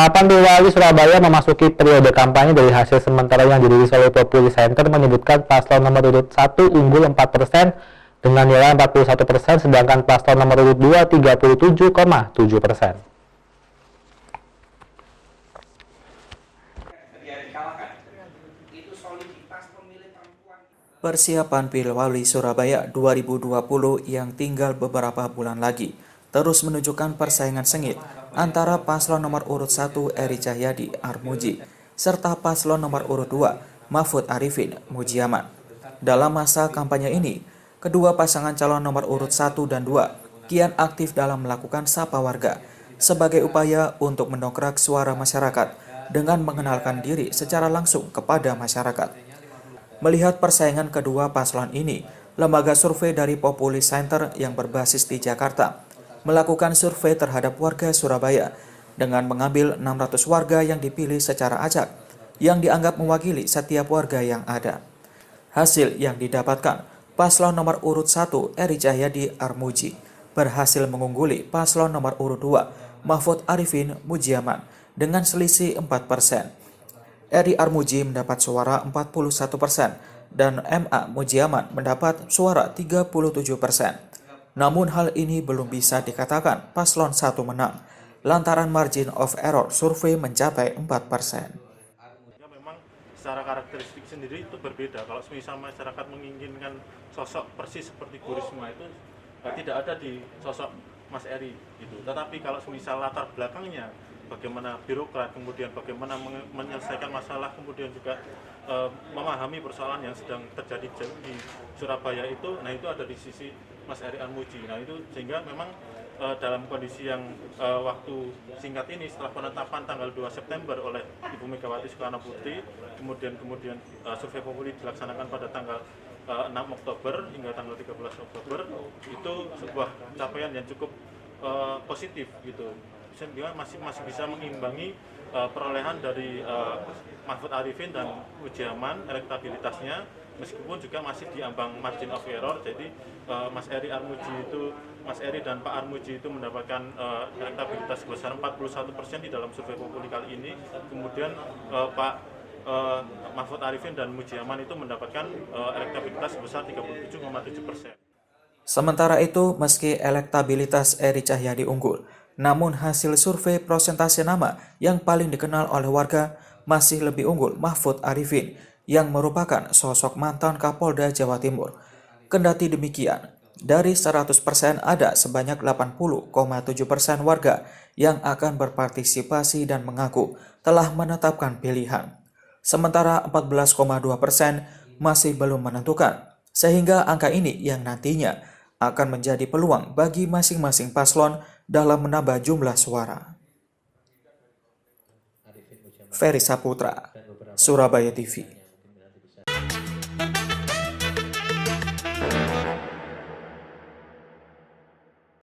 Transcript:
Persiapan di Wali Surabaya memasuki periode kampanye. Dari hasil sementara yang dirilis oleh Populi Center menyebutkan paslon nomor urut 1 unggul 4% dengan nilai 41%, sedangkan paslon nomor urut 2 37,7%. Persiapan Pilwali Surabaya 2020 yang tinggal beberapa bulan lagi terus menunjukkan persaingan sengit antara paslon nomor urut 1 Eri Cahyadi Armuji serta paslon nomor urut 2 Mahfud Arifin Mujiaman. Dalam masa kampanye ini, kedua pasangan calon nomor urut 1 dan 2 kian aktif dalam melakukan sapa warga sebagai upaya untuk mendongkrak suara masyarakat dengan mengenalkan diri secara langsung kepada masyarakat. Melihat persaingan kedua paslon ini, lembaga survei dari Populi Center yang berbasis di Jakarta melakukan survei terhadap warga Surabaya dengan mengambil 600 warga yang dipilih secara acak yang dianggap mewakili setiap warga yang ada. Hasil yang didapatkan, paslon nomor urut 1 Eri Cahyadi Armuji berhasil mengungguli paslon nomor urut 2 Mahfud Arifin Mujiaman dengan selisih 4%. Eri Armuji mendapat suara 41% dan MA Mujiaman mendapat suara 37%. Namun hal ini belum bisa dikatakan paslon 1 menang, lantaran margin of error survei mencapai 4%. Ya, memang secara karakteristik sendiri itu berbeda. Kalau misal masyarakat menginginkan sosok persis seperti Bu Risma itu tidak ada di sosok Mas Eri gitu. Tetapi kalau misal latar belakangnya, bagaimana birokrat, kemudian bagaimana menyelesaikan masalah, kemudian juga memahami persoalan yang sedang terjadi di Surabaya itu, nah itu ada di sisi Mas Eri Armuji. Nah itu sehingga memang dalam kondisi yang waktu singkat ini setelah penetapan tanggal 2 September oleh Ibu Megawati Soekarno Putri, kemudian survei Populi dilaksanakan pada tanggal 6 Oktober hingga tanggal 13 Oktober, itu sebuah capaian yang cukup positif gitu. Sehingga masih bisa mengimbangi perolehan dari Mahfud Arifin dan Mujiaman, elektabilitasnya, meskipun juga masih di ambang margin of error. Jadi Mas Eri dan Pak Armuji itu mendapatkan elektabilitas sebesar 41% di dalam survei Populi kali ini. Kemudian Pak Mahfud Arifin dan Mujiaman itu mendapatkan elektabilitas sebesar 37,7%. Sementara itu, meski elektabilitas Eri Cahyadi unggul, namun hasil survei prosentase nama yang paling dikenal oleh warga masih lebih unggul Mahfud Arifin yang merupakan sosok mantan Kapolda Jawa Timur. Kendati demikian, dari 100% ada sebanyak 80,7% warga yang akan berpartisipasi dan mengaku telah menetapkan pilihan. Sementara 14,2% masih belum menentukan, sehingga angka ini yang nantinya akan menjadi peluang bagi masing-masing paslon dalam menambah jumlah suara. Ferry Saputra, Surabaya TV.